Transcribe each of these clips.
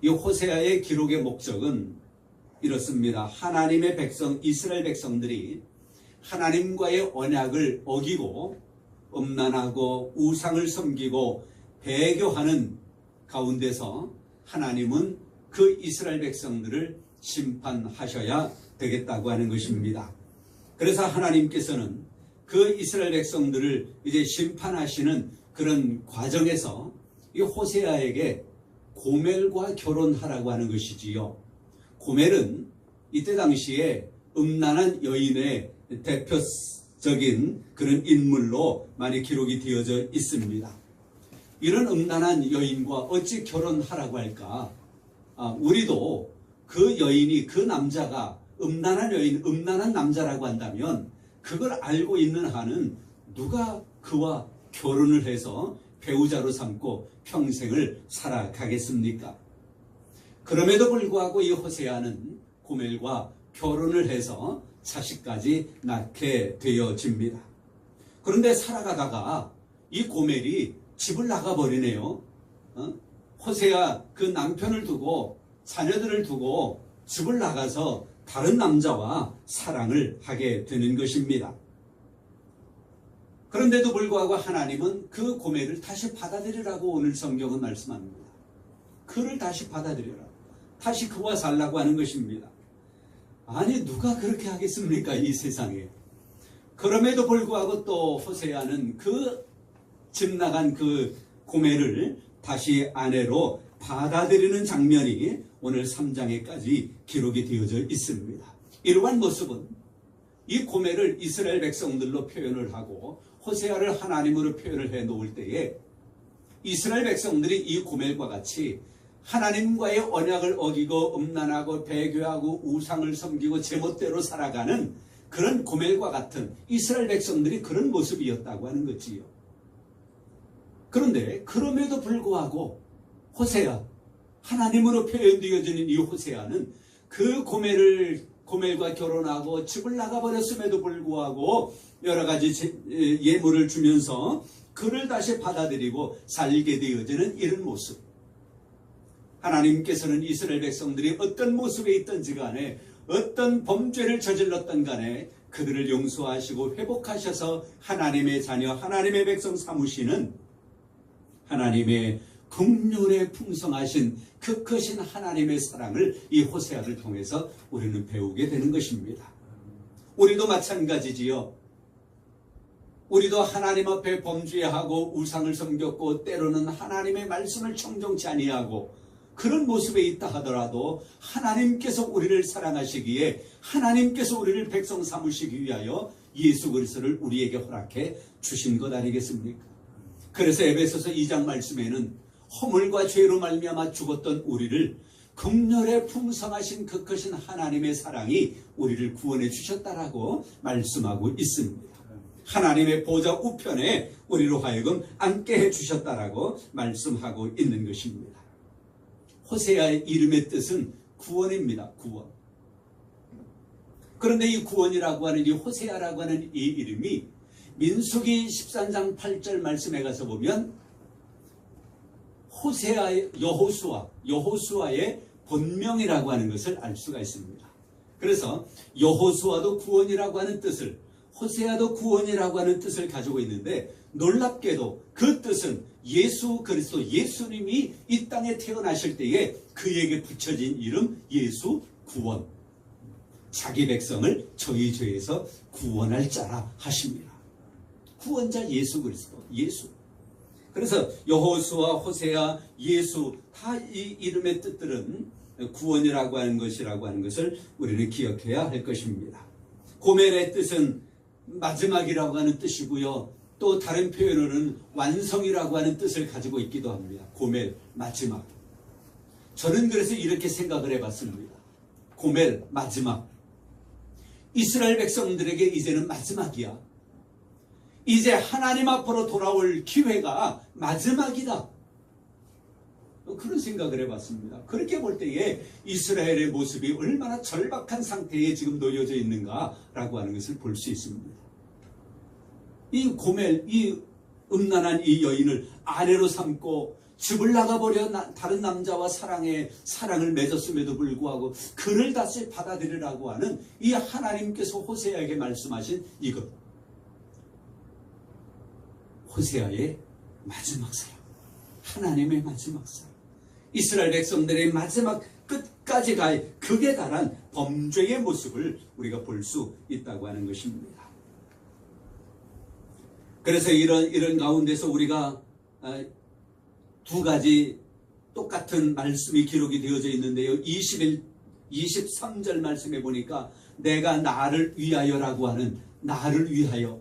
이 호세아의 기록의 목적은 이렇습니다. 하나님의 백성, 이스라엘 백성들이 하나님과의 언약을 어기고 음란하고 우상을 섬기고 배교하는 가운데서 하나님은 그 이스라엘 백성들을 심판하셔야 되겠다고 하는 것입니다. 그래서 하나님께서는 그 이스라엘 백성들을 이제 심판하시는 그런 과정에서 이 호세아에게 고멜과 결혼하라고 하는 것이지요. 고멜은 이때 당시에 음란한 여인의 대표적인 그런 인물로 많이 기록이 되어져 있습니다. 이런 음란한 여인과 어찌 결혼하라고 할까? 우리도 그 여인이, 그 남자가 음란한 여인, 음란한 남자라고 한다면 그걸 알고 있는 한은 누가 그와 결혼을 해서 배우자로 삼고 평생을 살아가겠습니까? 그럼에도 불구하고 이 호세아는 고멜과 결혼을 해서 자식까지 낳게 되어집니다. 그런데 살아가다가 이 고멜이 집을 나가버리네요. 호세아 그 남편을 두고 자녀들을 두고 집을 나가서 다른 남자와 사랑을 하게 되는 것입니다. 그런데도 불구하고 하나님은 그 고멜을 다시 받아들이라고 오늘 성경은 말씀합니다. 그를 다시 받아들여라. 다시 그와 살라고 하는 것입니다. 아니 누가 그렇게 하겠습니까? 이 세상에. 그럼에도 불구하고 또 호세아는 그 집 나간 그 고멜을 다시 아내로 받아들이는 장면이 오늘 3장에까지 기록이 되어져 있습니다. 이러한 모습은 이 고멜을 이스라엘 백성들로 표현을 하고 호세아를 하나님으로 표현을 해 놓을 때에 이스라엘 백성들이 이 고멜과 같이 하나님과의 언약을 어기고 음란하고 배교하고 우상을 섬기고 제멋대로 살아가는 그런 고멜과 같은 이스라엘 백성들이 그런 모습이었다고 하는 거지요. 그런데 그럼에도 불구하고 호세아, 하나님으로 표현되어지는 이 호세아는 그 고멜과 결혼하고 집을 나가버렸음에도 불구하고 여러 가지 예물을 주면서 그를 다시 받아들이고 살게 되어지는 이런 모습. 하나님께서는 이스라엘 백성들이 어떤 모습에 있든지 간에 어떤 범죄를 저질렀던 간에 그들을 용서하시고 회복하셔서 하나님의 자녀, 하나님의 백성 삼으시는 하나님의 긍휼에 풍성하신 그 크신 하나님의 사랑을 이 호세아를 통해서 우리는 배우게 되는 것입니다. 우리도 마찬가지지요. 우리도 하나님 앞에 범죄하고 우상을 섬겼고 때로는 하나님의 말씀을 청종치 아니하고 그런 모습에 있다 하더라도 하나님께서 우리를 사랑하시기에 하나님께서 우리를 백성 삼으시기 위하여 예수 그리스도를 우리에게 허락해 주신 것 아니겠습니까? 그래서 에베소서 2장 말씀에는 허물과 죄로 말미암아 죽었던 우리를 긍휼에 풍성하신 그 크신 하나님의 사랑이 우리를 구원해 주셨다라고 말씀하고 있습니다. 하나님의 보좌 우편에 우리로 하여금 앉게 해 주셨다라고 말씀하고 있는 것입니다. 호세아의 이름의 뜻은 구원입니다. 구원. 그런데 이 구원이라고 하는 이 호세아라고 하는 이 이름이 민수기 13장 8절 말씀에 가서 보면 호세아의 여호수아의 본명이라고 하는 것을 알 수가 있습니다. 그래서 여호수아도 구원이라고 하는 뜻을, 호세아도 구원이라고 하는 뜻을 가지고 있는데 놀랍게도 그 뜻은 예수 그리스도, 예수님이 이 땅에 태어나실 때에 그에게 붙여진 이름 예수 구원. 자기 백성을 저희 죄에서 구원할 자라 하십니다. 구원자 예수 그리스도, 예수. 그래서 여호수아, 호세아, 예수 다 이 이름의 뜻들은 구원이라고 하는 것이라고 하는 것을 우리는 기억해야 할 것입니다. 고멜의 뜻은 마지막이라고 하는 뜻이고요. 또 다른 표현으로는 완성이라고 하는 뜻을 가지고 있기도 합니다. 고멜, 마지막. 저는 그래서 이렇게 생각을 해봤습니다. 고멜, 마지막. 이스라엘 백성들에게 이제는 마지막이야. 이제 하나님 앞으로 돌아올 기회가 마지막이다. 그런 생각을 해봤습니다. 그렇게 볼 때에 이스라엘의 모습이 얼마나 절박한 상태에 지금 놓여져 있는가라고 하는 것을 볼 수 있습니다. 이 고멜, 이 음란한 이 여인을 아내로 삼고 집을 나가버려 다른 남자와 사랑을 맺었음에도 불구하고 그를 다시 받아들이라고 하는 이 하나님께서 호세아에게 말씀하신 이것. 호세아의 마지막 사랑. 하나님의 마지막 사랑. 이스라엘 백성들의 마지막 끝까지 극에 달한 범죄의 모습을 우리가 볼 수 있다고 하는 것입니다. 그래서 이런 가운데서 우리가 두 가지 똑같은 말씀이 기록이 되어져 있는데요. 23절 말씀에 보니까 내가 나를 위하여라고 하는 나를 위하여,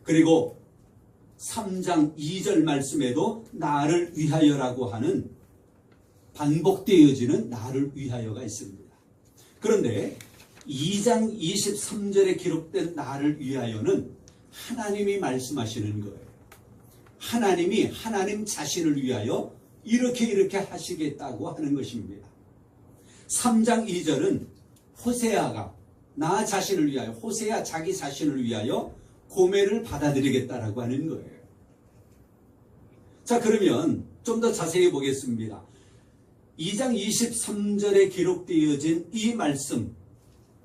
그리고 3장 2절 말씀에도 나를 위하여라고 하는 반복되어지는 나를 위하여가 있습니다. 그런데 2장 23절에 기록된 나를 위하여는 하나님이 말씀하시는 거예요. 하나님이 하나님 자신을 위하여 이렇게 하시겠다고 하는 것입니다. 3장 2절은 호세아가 나 자신을 위하여, 호세아 자기 자신을 위하여 고매를 받아들이겠다라고 하는 거예요. 자, 그러면 좀 더 자세히 보겠습니다. 2장 23절에 기록되어진 이 말씀,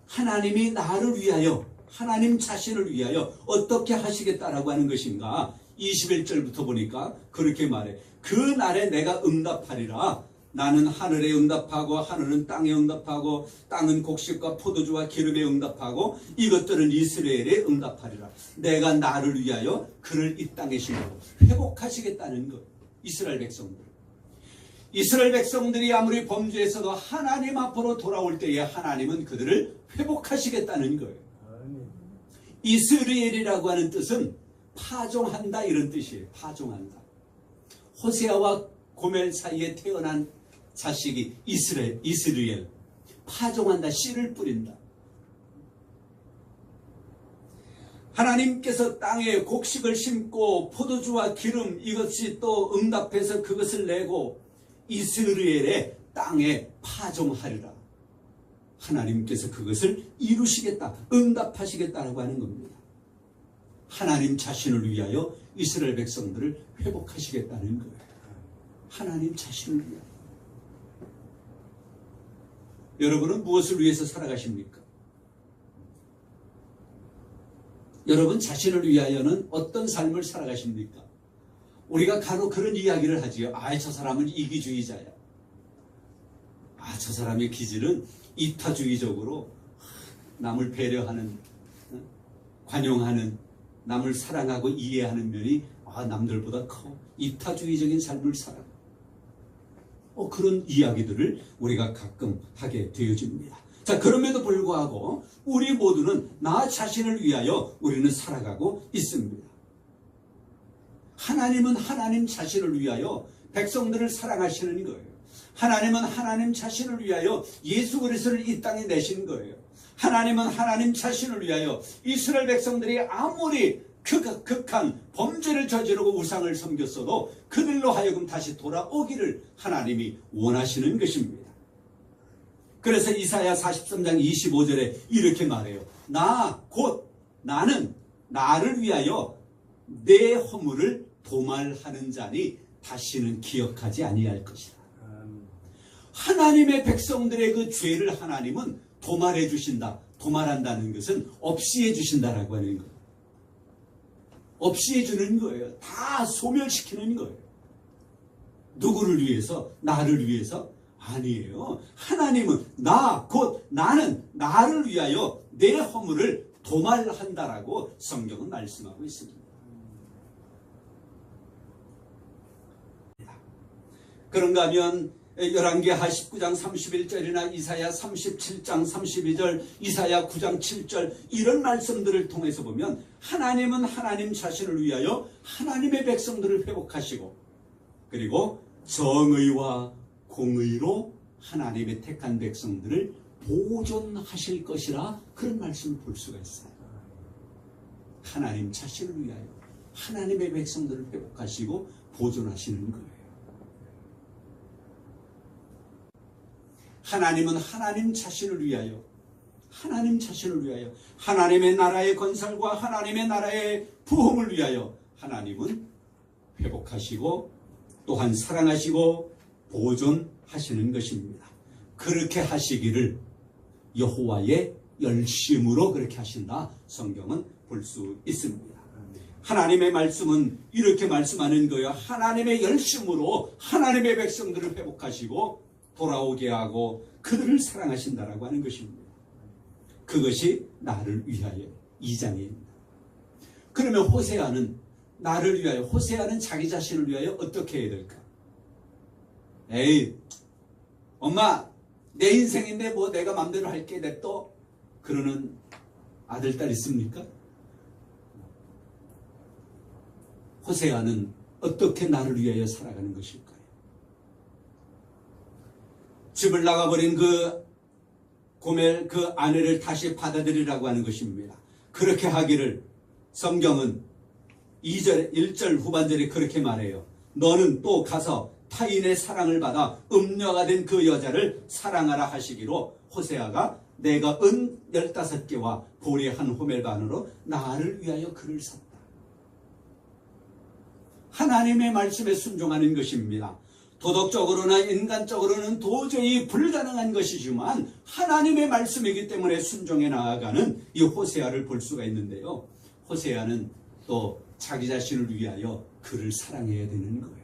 하나님이 나를 위하여, 하나님 자신을 위하여 어떻게 하시겠다라고 하는 것인가? 21절부터 보니까 그렇게 말해. 그 날에 내가 응답하리라. 나는 하늘에 응답하고 하늘은 땅에 응답하고 땅은 곡식과 포도주와 기름에 응답하고 이것들은 이스라엘에 응답하리라. 내가 나를 위하여 그를 이 땅에 심고 회복하시겠다는 것. 이스라엘 백성들이 아무리 범죄했어도 하나님 앞으로 돌아올 때에 하나님은 그들을 회복하시겠다는 거예요. 이스라엘이라고 하는 뜻은 파종한다 이런 뜻이에요. 파종한다. 호세아와 고멜 사이에 태어난 자식이 이스라엘. 파종한다. 씨를 뿌린다. 하나님께서 땅에 곡식을 심고 포도주와 기름 이것이 또 응답해서 그것을 내고 이스라엘의 땅에 파종하리라. 하나님께서 그것을 이루시겠다. 응답하시겠다라고 하는 겁니다. 하나님 자신을 위하여 이스라엘 백성들을 회복하시겠다는 거예요. 하나님 자신을 위하여. 여러분은 무엇을 위해서 살아가십니까? 여러분 자신을 위하여는 어떤 삶을 살아가십니까? 우리가 간혹 그런 이야기를 하지요. 저 사람은 이기주의자야. 저 사람의 기질은 이타주의적으로 남을 배려하는, 관용하는, 남을 사랑하고 이해하는 면이 남들보다 커. 이타주의적인 삶을 살아. 그런 이야기들을 우리가 가끔 하게 되어집니다. 자, 그럼에도 불구하고 우리 모두는 나 자신을 위하여 우리는 살아가고 있습니다. 하나님은 하나님 자신을 위하여 백성들을 사랑하시는 거예요. 하나님은 하나님 자신을 위하여 예수 그리스도를 이 땅에 내신 거예요. 하나님은 하나님 자신을 위하여 이스라엘 백성들이 아무리 극한 범죄를 저지르고 우상을 섬겼어도 그들로 하여금 다시 돌아오기를 하나님이 원하시는 것입니다. 그래서 이사야 43장 25절에 이렇게 말해요. 나는 나를 위하여 내 허물을 도말하는 자니 다시는 기억하지 아니할 것이다. 하나님의 백성들의 그 죄를 하나님은 도말해 주신다. 도말한다는 것은 없이 해 주신다라고 하는 거예요. 없이 해 주는 거예요. 다 소멸시키는 거예요. 누구를 위해서? 나를 위해서? 아니에요. 하나님은 나는 나를 위하여 내 허물을 도말한다라고 성경은 말씀하고 있습니다. 그런가 하면 열왕기하 19장 31절이나 이사야 37장 32절, 이사야 9장 7절 이런 말씀들을 통해서 보면 하나님은 하나님 자신을 위하여 하나님의 백성들을 회복하시고 그리고 정의와 공의로 하나님의 택한 백성들을 보존하실 것이라 그런 말씀을 볼 수가 있어요. 하나님 자신을 위하여 하나님의 백성들을 회복하시고 보존하시는 거예요. 하나님은 하나님 자신을 위하여 하나님의 나라의 건설과 하나님의 나라의 부흥을 위하여 하나님은 회복하시고 또한 사랑하시고 보존하시는 것입니다. 그렇게 하시기를 여호와의 열심으로 그렇게 하신다. 성경은 볼 수 있습니다. 하나님의 말씀은 이렇게 말씀하는 거예요. 하나님의 열심으로 하나님의 백성들을 회복하시고 돌아오게 하고 그들을 사랑하신다라고 하는 것입니다. 그것이 나를 위하여 2장입니다. 그러면 호세아는 나를 위하여, 호세아는 자기 자신을 위하여 어떻게 해야 될까? 에이, 엄마, 내 인생인데 뭐 내가 마음대로 할게 냅둬? 그러는 아들, 딸 있습니까? 호세아는 어떻게 나를 위하여 살아가는 것일까요? 집을 나가버린 그 고멜 그 아내를 다시 받아들이라고 하는 것입니다. 그렇게 하기를 성경은 2절, 1절 후반절에 그렇게 말해요. 너는 또 가서 타인의 사랑을 받아 음녀가 된 그 여자를 사랑하라 하시기로 호세아가 내가 은 15개와 보리 한 호멜 반으로 나를 위하여 그를 샀다. 하나님의 말씀에 순종하는 것입니다. 도덕적으로나 인간적으로는 도저히 불가능한 것이지만 하나님의 말씀이기 때문에 순종해 나아가는 이 호세아를 볼 수가 있는데요. 호세아는 또 자기 자신을 위하여 그를 사랑해야 되는 거예요.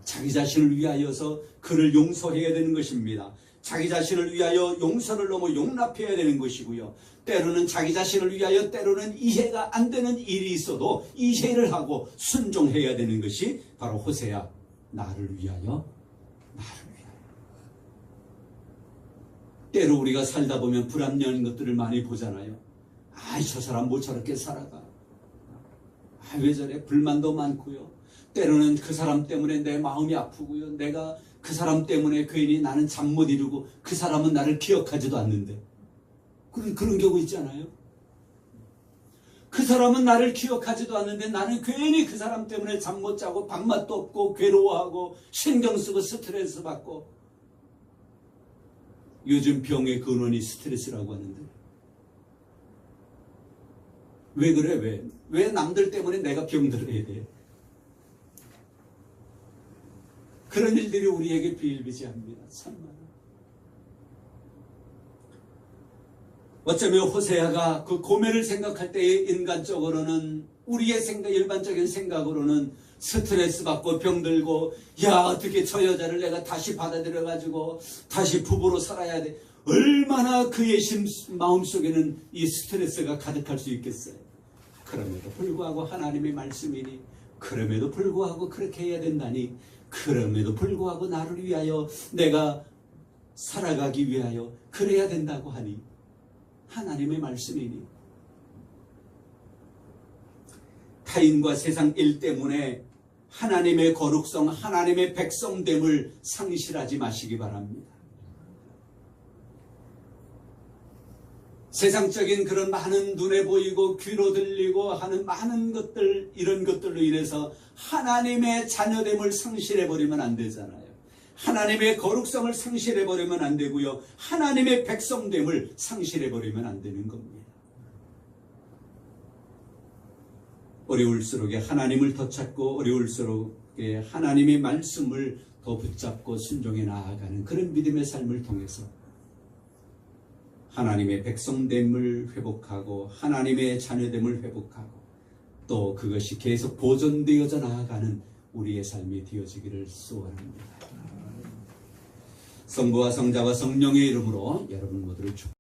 자기 자신을 위하여서 그를 용서해야 되는 것입니다. 자기 자신을 위하여 용서를 넘어 용납해야 되는 것이고요. 때로는 자기 자신을 위하여 때로는 이해가 안 되는 일이 있어도 이해를 하고 순종해야 되는 것이 바로 호세아. 나를 위하여, 나를 위하여. 때로 우리가 살다 보면 불합리한 것들을 많이 보잖아요. 아이, 저 사람 뭐 저렇게 살아가. 아, 왜 저래? 불만도 많고요. 때로는 그 사람 때문에 내 마음이 아프고요. 내가 그 사람 때문에 괜히 나는 잠 못 이루고 그 사람은 나를 기억하지도 않는데. 그런 경우 있잖아요. 그 사람은 나를 기억하지도 않는데 나는 괜히 그 사람 때문에 잠 못 자고 밥맛도 없고 괴로워하고 신경 쓰고 스트레스 받고. 요즘 병의 근원이 스트레스라고 하는데 왜 그래? 왜 남들 때문에 내가 병들어야 돼? 그런 일들이 우리에게 비일비재합니다. 참나. 어쩌면 호세아가 그 고멜을 생각할 때에 인간적으로는 우리의 생각, 일반적인 생각으로는 스트레스 받고 병들고, 야, 어떻게 저 여자를 내가 다시 받아들여가지고 다시 부부로 살아야 돼. 얼마나 그의 마음속에는 이 스트레스가 가득할 수 있겠어요. 그럼에도 불구하고 하나님의 말씀이니, 그럼에도 불구하고 그렇게 해야 된다니, 그럼에도 불구하고 나를 위하여 내가 살아가기 위하여 그래야 된다고 하니, 하나님의 말씀이니, 타인과 세상 일 때문에 하나님의 거룩성, 하나님의 백성됨을 상실하지 마시기 바랍니다. 세상적인 그런 많은 눈에 보이고 귀로 들리고 하는 많은 것들, 이런 것들로 인해서 하나님의 자녀됨을 상실해버리면 안 되잖아요. 하나님의 거룩성을 상실해버리면 안 되고요. 하나님의 백성됨을 상실해버리면 안 되는 겁니다. 어려울수록 하나님을 더 찾고 어려울수록 하나님의 말씀을 더 붙잡고 순종해 나아가는 그런 믿음의 삶을 통해서 하나님의 백성됨을 회복하고 하나님의 자녀됨을 회복하고 또 그것이 계속 보존되어져 나아가는 우리의 삶이 되어지기를 소원합니다. 성부와 성자와 성령의 이름으로 여러분 모두를 축복합니다.